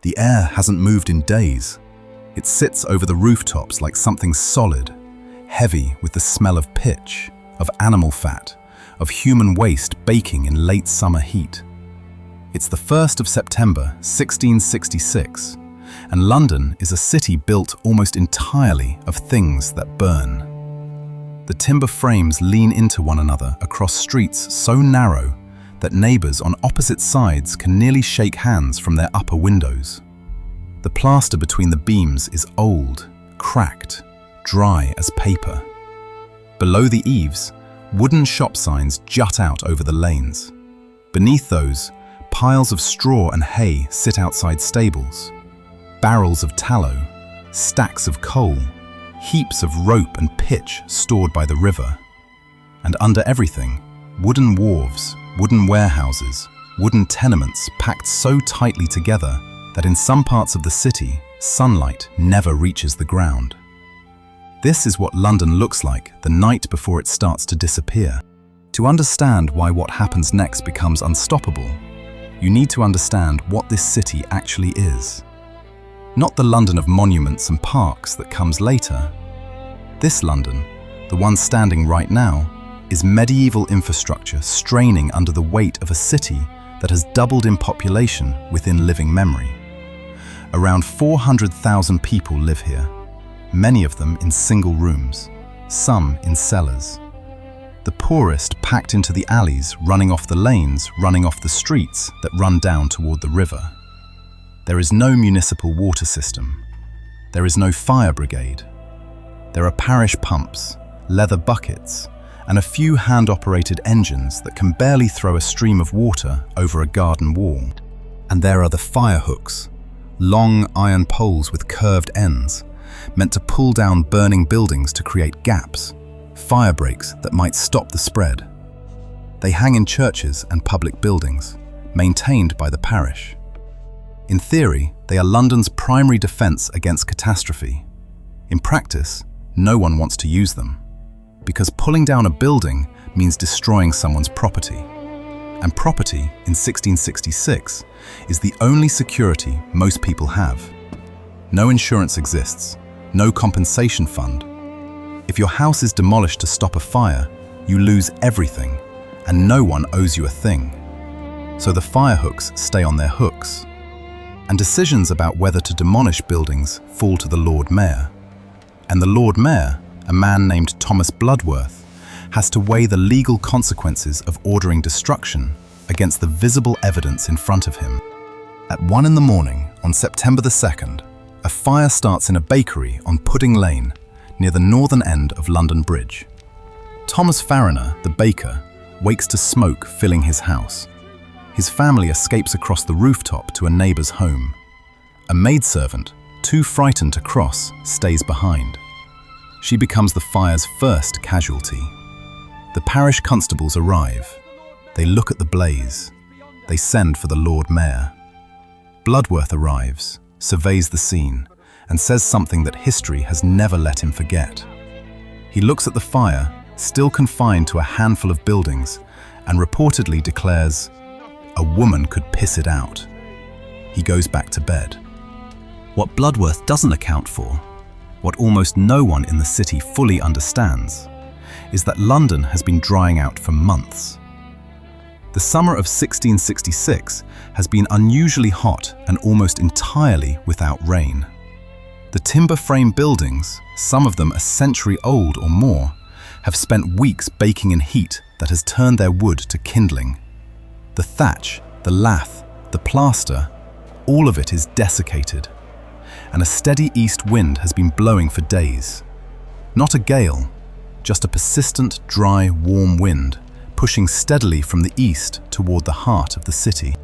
The air hasn't moved in days. It sits over the rooftops like something solid, heavy with the smell of pitch, of animal fat, of human waste baking in late summer heat. It's the 1st of September, 1666, and London is a city built almost entirely of things that burn. The timber frames lean into one another across streets so narrow that neighbors on opposite sides can nearly shake hands from their upper windows. The plaster between the beams is old, cracked, dry as paper. Below the eaves, wooden shop signs jut out over the lanes. Beneath those, piles of straw and hay sit outside stables. Barrels of tallow, stacks of coal, heaps of rope and pitch stored by the river. And under everything, wooden wharves, wooden warehouses, wooden tenements packed so tightly together that in some parts of the city, sunlight never reaches the ground. This is what London looks like the night before it starts to disappear. To understand why what happens next becomes unstoppable, you need to understand what this city actually is. Not the London of monuments and parks that comes later. This London, the one standing right now, is medieval infrastructure straining under the weight of a city that has doubled in population within living memory. Around 400,000 people live here, many of them in single rooms, some in cellars. The poorest packed into the alleys, running off the lanes, running off the streets that run down toward the river. There is no municipal water system. There is no fire brigade. There are parish pumps, leather buckets, and a few hand-operated engines that can barely throw a stream of water over a garden wall. And there are the fire hooks, long iron poles with curved ends, meant to pull down burning buildings to create gaps, fire breaks that might stop the spread. They hang in churches and public buildings, maintained by the parish. In theory, they are London's primary defense against catastrophe. In practice, no one wants to use them, because pulling down a building means destroying someone's property. And property, in 1666, is the only security most people have. No insurance exists, no compensation fund. If your house is demolished to stop a fire, you lose everything, and no one owes you a thing. So the fire hooks stay on their hooks. And decisions about whether to demolish buildings fall to the Lord Mayor. And the Lord Mayor, a man named Thomas Bloodworth, has to weigh the legal consequences of ordering destruction against the visible evidence in front of him. At 1 in the morning on September the 2nd, a fire starts in a bakery on Pudding Lane, near the northern end of London Bridge. Thomas Farriner, the baker, wakes to smoke filling his house. His family escapes across the rooftop to a neighbour's home. A maidservant, too frightened to cross, stays behind. She becomes the fire's first casualty. The parish constables arrive. They look at the blaze. They send for the Lord Mayor. Bloodworth arrives, surveys the scene, and says something that history has never let him forget. He looks at the fire, still confined to a handful of buildings, and reportedly declares, "A woman could piss it out." He goes back to bed. What Bloodworth doesn't account for, what almost no one in the city fully understands, is that London has been drying out for months. The summer of 1666 has been unusually hot and almost entirely without rain. The timber frame buildings, some of them a century old or more, have spent weeks baking in heat that has turned their wood to kindling. The thatch, the lath, the plaster, all of it is desiccated, and a steady east wind has been blowing for days. Not a gale, just a persistent, dry, warm wind, pushing steadily from the east toward the heart of the city.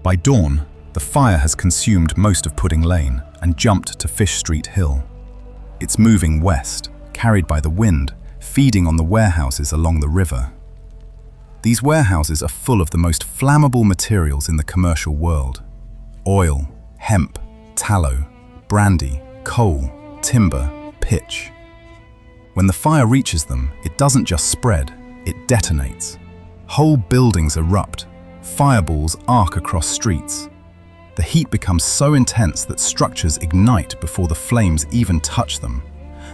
By dawn, the fire has consumed most of Pudding Lane and jumped to Fish Street Hill. It's moving west, carried by the wind, feeding on the warehouses along the river. These warehouses are full of the most flammable materials in the commercial world: oil, hemp, tallow, brandy, coal, timber, pitch. When the fire reaches them, it doesn't just spread, it detonates. Whole buildings erupt, fireballs arc across streets. The heat becomes so intense that structures ignite before the flames even touch them.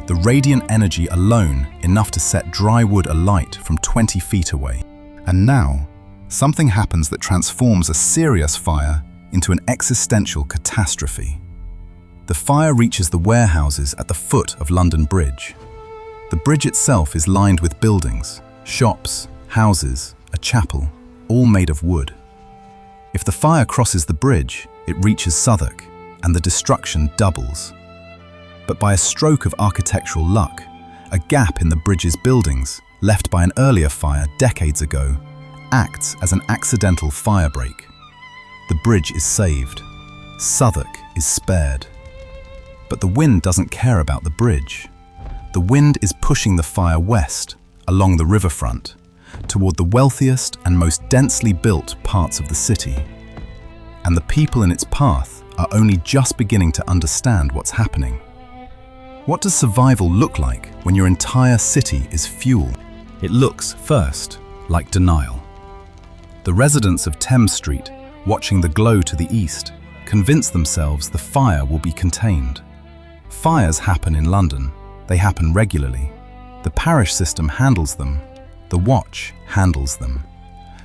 The radiant energy alone enough to set dry wood alight from 20 feet away. And now, something happens that transforms a serious fire into an existential catastrophe. The fire reaches the warehouses at the foot of London Bridge. The bridge itself is lined with buildings, shops, houses, a chapel, all made of wood. If the fire crosses the bridge, it reaches Southwark, and the destruction doubles. But by a stroke of architectural luck, a gap in the bridge's buildings, left by an earlier fire decades ago, acts as an accidental firebreak. The bridge is saved. Southwark is spared. But the wind doesn't care about the bridge. The wind is pushing the fire west, along the riverfront, toward the wealthiest and most densely built parts of the city. And the people in its path are only just beginning to understand what's happening. What does survival look like when your entire city is fuel? It looks, first, like denial. The residents of Thames Street, watching the glow to the east, convince themselves the fire will be contained. Fires happen in London. They happen regularly. The parish system handles them. The watch handles them.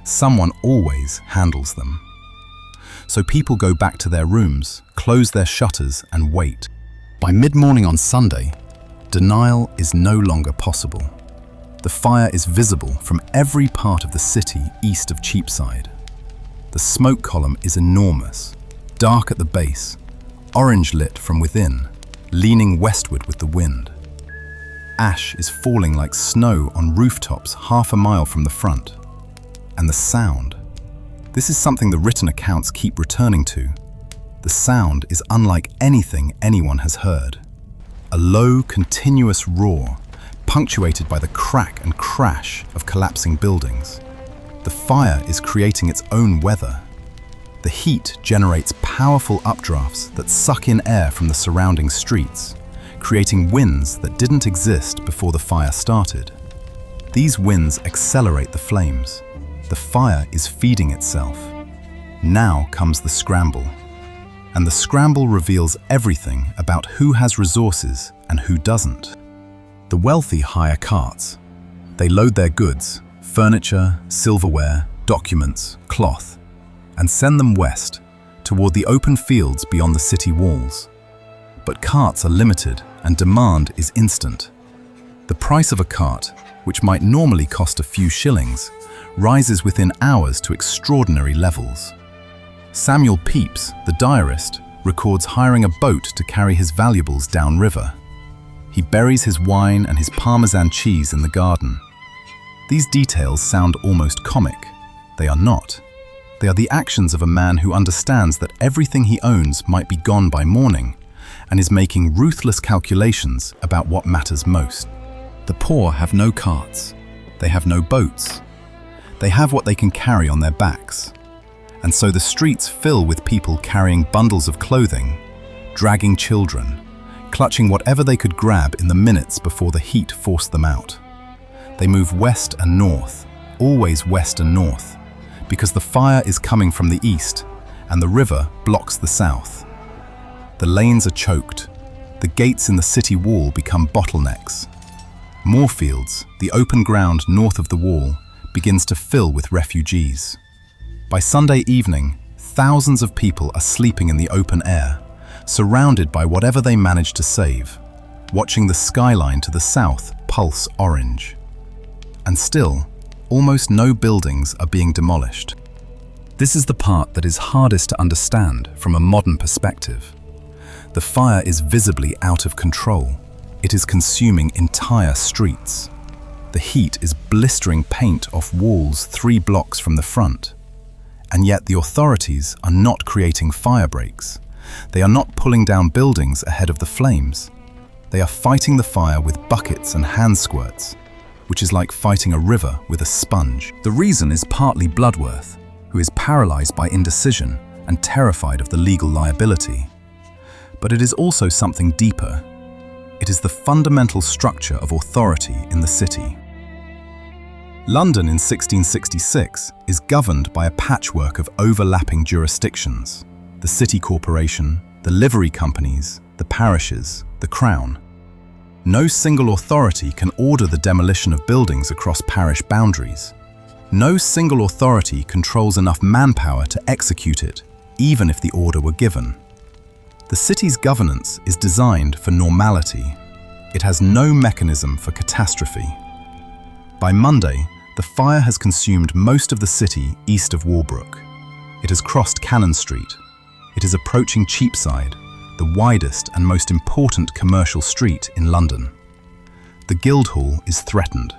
Someone always handles them. So people go back to their rooms, close their shutters, and wait. By mid-morning on Sunday, denial is no longer possible. The fire is visible from every part of the city east of Cheapside. The smoke column is enormous, dark at the base, orange lit from within, leaning westward with the wind. Ash is falling like snow on rooftops half a mile from the front. And the sound. This is something the written accounts keep returning to. The sound is unlike anything anyone has heard. A low, continuous roar, punctuated by the crack and crash of collapsing buildings. The fire is creating its own weather. The heat generates powerful updrafts that suck in air from the surrounding streets, creating winds that didn't exist before the fire started. These winds accelerate the flames. The fire is feeding itself. Now comes the scramble. And the scramble reveals everything about who has resources and who doesn't. The wealthy hire carts. They load their goods, furniture, silverware, documents, cloth, and send them west, toward the open fields beyond the city walls. But carts are limited and demand is instant. The price of a cart, which might normally cost a few shillings, rises within hours to extraordinary levels. Samuel Pepys, the diarist, records hiring a boat to carry his valuables downriver. He buries his wine and his Parmesan cheese in the garden. These details sound almost comic. They are not. They are the actions of a man who understands that everything he owns might be gone by morning and is making ruthless calculations about what matters most. The poor have no carts. They have no boats. They have what they can carry on their backs. And so the streets fill with people carrying bundles of clothing, dragging children, clutching whatever they could grab in the minutes before the heat forced them out. They move west and north, always west and north, because the fire is coming from the east and the river blocks the south. The lanes are choked. The gates in the city wall become bottlenecks. Moorfields, the open ground north of the wall, begins to fill with refugees. By Sunday evening, thousands of people are sleeping in the open air, surrounded by whatever they manage to save, watching the skyline to the south pulse orange. And still, almost no buildings are being demolished. This is the part that is hardest to understand from a modern perspective. The fire is visibly out of control. It is consuming entire streets. The heat is blistering paint off walls 3 blocks from the front. And yet the authorities are not creating fire breaks. They are not pulling down buildings ahead of the flames. They are fighting the fire with buckets and hand squirts, which is like fighting a river with a sponge. The reason is partly Bloodworth, who is paralyzed by indecision and terrified of the legal liability. But it is also something deeper. It is the fundamental structure of authority in the city. London in 1666 is governed by a patchwork of overlapping jurisdictions. the city corporation, the livery companies, the parishes, the crown. No single authority can order the demolition of buildings across parish boundaries. No single authority controls enough manpower to execute it, even if the order were given. The city's governance is designed for normality. It has no mechanism for catastrophe. By Monday, the fire has consumed most of the city east of Walbrook. It has crossed Cannon Street. It is approaching Cheapside, the widest and most important commercial street in London. The Guildhall is threatened.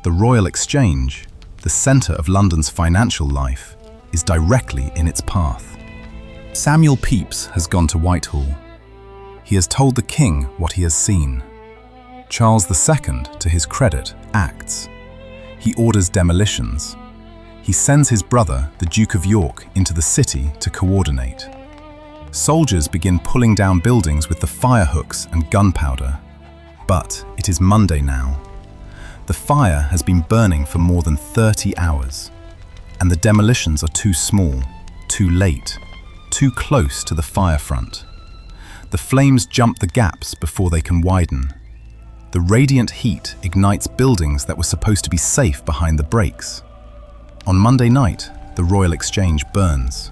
The Royal Exchange, the centre of London's financial life, is directly in its path. Samuel Pepys has gone to Whitehall. He has told the King what he has seen. Charles II, to his credit, acts. He orders demolitions. He sends his brother, the Duke of York, into the city to coordinate. Soldiers begin pulling down buildings with the fire hooks and gunpowder. But it is Monday now. The fire has been burning for more than 30 hours, and the demolitions are too small, too late, too close to the fire front. The flames jump the gaps before they can widen. The radiant heat ignites buildings that were supposed to be safe behind the brakes. On Monday night, the Royal Exchange burns.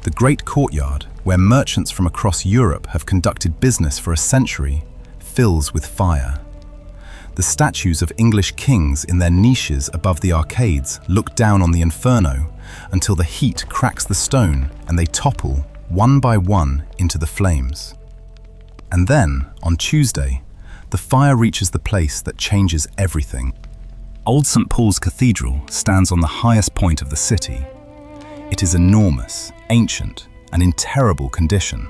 The Great Courtyard, where merchants from across Europe have conducted business for a century, fills with fire. The statues of English kings in their niches above the arcades look down on the inferno until the heat cracks the stone and they topple, one by one, into the flames. And then, on Tuesday, the fire reaches the place that changes everything. Old St. Paul's Cathedral stands on the highest point of the city. It is enormous, ancient, and in terrible condition.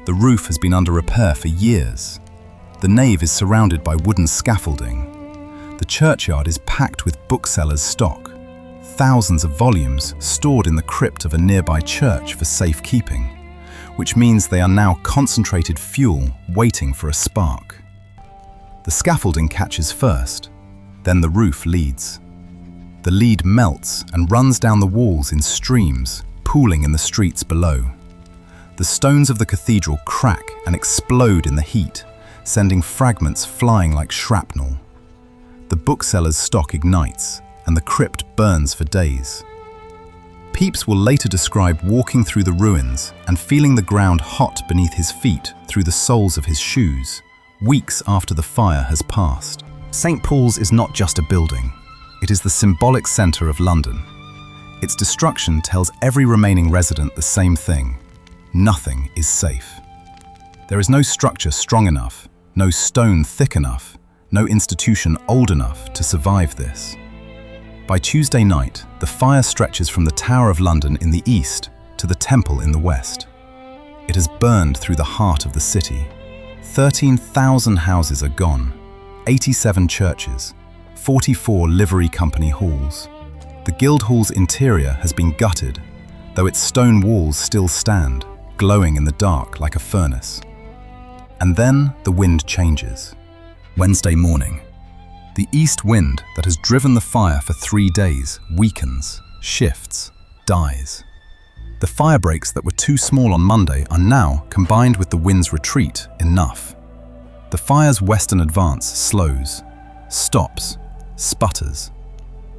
The roof has been under repair for years. The nave is surrounded by wooden scaffolding. The churchyard is packed with booksellers' stock, thousands of volumes stored in the crypt of a nearby church for safekeeping, which means they are now concentrated fuel waiting for a spark. The scaffolding catches first, then the roof leads. The lead melts and runs down the walls in streams, pooling in the streets below. The stones of the cathedral crack and explode in the heat, sending fragments flying like shrapnel. The bookseller's stock ignites, and the crypt burns for days. Pepys will later describe walking through the ruins and feeling the ground hot beneath his feet through the soles of his shoes, weeks after the fire has passed. St. Paul's is not just a building. It is the symbolic centre of London. Its destruction tells every remaining resident the same thing: nothing is safe. There is no structure strong enough, no stone thick enough, no institution old enough to survive this. By Tuesday night, the fire stretches from the Tower of London in the east to the Temple in the west. It has burned through the heart of the city. 13,000 houses are gone, 87 churches, 44 livery company halls. The Guildhall's interior has been gutted, though its stone walls still stand, glowing in the dark like a furnace. And then the wind changes. Wednesday morning. The east wind that has driven the fire for 3 days weakens, shifts, dies. The fire breaks that were too small on Monday are now, combined with the wind's retreat, enough. The fire's western advance slows, stops, sputters.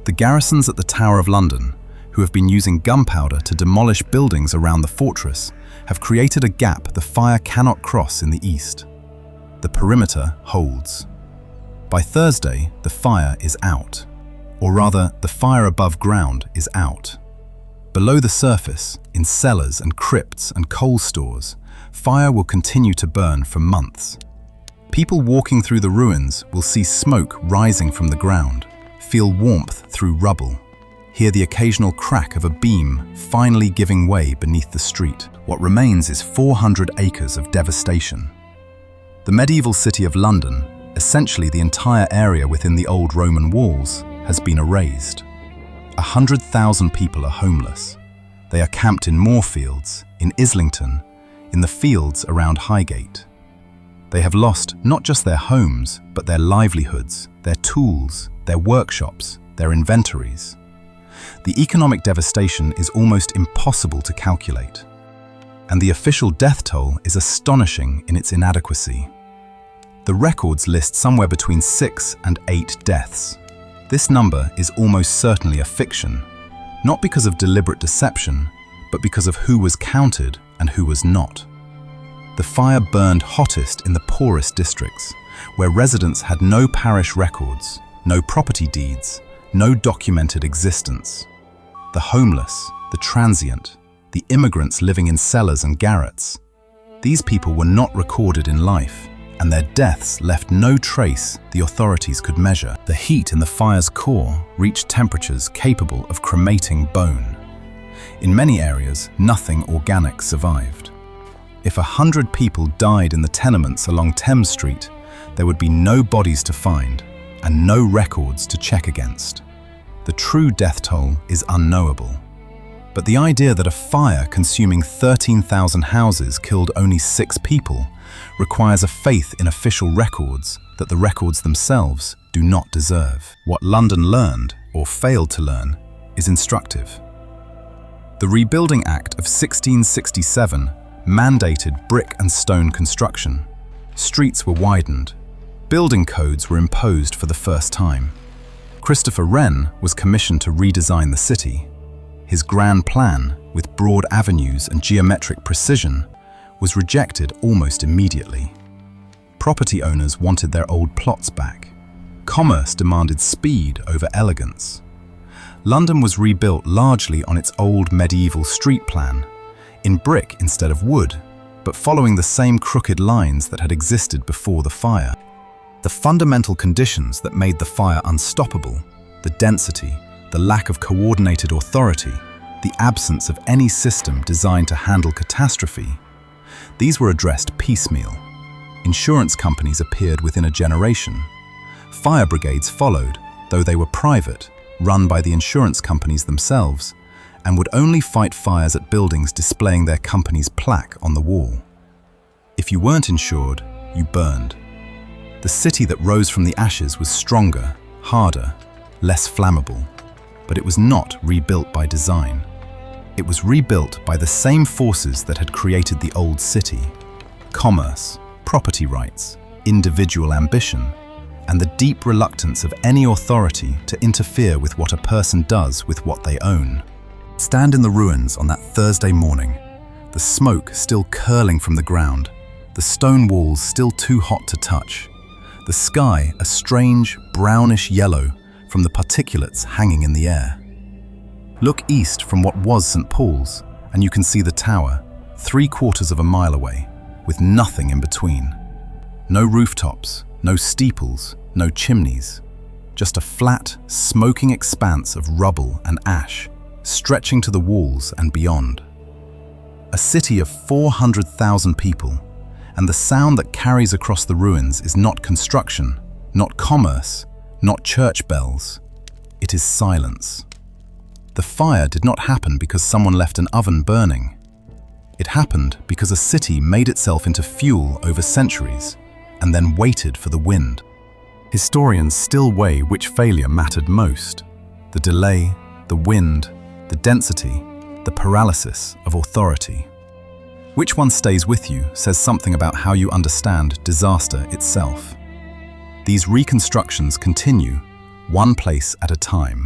The garrisons at the Tower of London, who have been using gunpowder to demolish buildings around the fortress, have created a gap the fire cannot cross in the east. The perimeter holds. By Thursday, the fire is out. Or rather, the fire above ground is out. Below the surface, in cellars and crypts and coal stores, fire will continue to burn for months. People walking through the ruins will see smoke rising from the ground, feel warmth through rubble, hear the occasional crack of a beam finally giving way beneath the street. What remains is 400 acres of devastation. The medieval city of London, essentially the entire area within the old Roman walls, has been erased. 100,000 people are homeless. They are camped in Moorfields, in Islington, in the fields around Highgate. They have lost not just their homes, but their livelihoods, their tools, their workshops, their inventories. The economic devastation is almost impossible to calculate. and the official death toll is astonishing in its inadequacy. The records list somewhere between 6 and 8 deaths. This number is almost certainly a fiction, not because of deliberate deception, but because of who was counted and who was not. The fire burned hottest in the poorest districts, where residents had no parish records, no property deeds, no documented existence. The homeless, the transient, the immigrants living in cellars and garrets. These people were not recorded in life, and their deaths left no trace the authorities could measure. The heat in the fire's core reached temperatures capable of cremating bone. In many areas, nothing organic survived. If 100 people died in the tenements along Thames Street, there would be no bodies to find and no records to check against. The true death toll is unknowable. But the idea that a fire consuming 13,000 houses killed only 6 people requires a faith in official records that the records themselves do not deserve. What London learned, or failed to learn, is instructive. The Rebuilding Act of 1667 mandated brick and stone construction. Streets were widened. Building codes were imposed for the first time. Christopher Wren was commissioned to redesign the city. His grand plan, with broad avenues and geometric precision, was rejected almost immediately. Property owners wanted their old plots back. Commerce demanded speed over elegance. London was rebuilt largely on its old medieval street plan, in brick instead of wood, but following the same crooked lines that had existed before the fire. The fundamental conditions that made the fire unstoppable, the density, the lack of coordinated authority, the absence of any system designed to handle catastrophe, these were addressed piecemeal. Insurance companies appeared within a generation. Fire brigades followed, though they were private, run by the insurance companies themselves, and would only fight fires at buildings displaying their company's plaque on the wall. If you weren't insured, you burned. The city that rose from the ashes was stronger, harder, less flammable, but it was not rebuilt by design. It was rebuilt by the same forces that had created the old city: commerce, property rights, individual ambition, and the deep reluctance of any authority to interfere with what a person does with what they own. Stand in the ruins on that Thursday morning, the smoke still curling from the ground, the stone walls still too hot to touch, the sky a strange brownish yellow from the particulates hanging in the air. Look east from what was St. Paul's, and you can see the tower, 3/4 of a mile away, with nothing in between. No rooftops, no steeples, no chimneys. Just a flat, smoking expanse of rubble and ash, stretching to the walls and beyond. A city of 400,000 people, and the sound that carries across the ruins is not construction, not commerce, not church bells. It is silence. The fire did not happen because someone left an oven burning. It happened because a city made itself into fuel over centuries and then waited for the wind. Historians still weigh which failure mattered most: the delay, the wind, the density, the paralysis of authority. Which one stays with you says something about how you understand disaster itself. These reconstructions continue, one place at a time.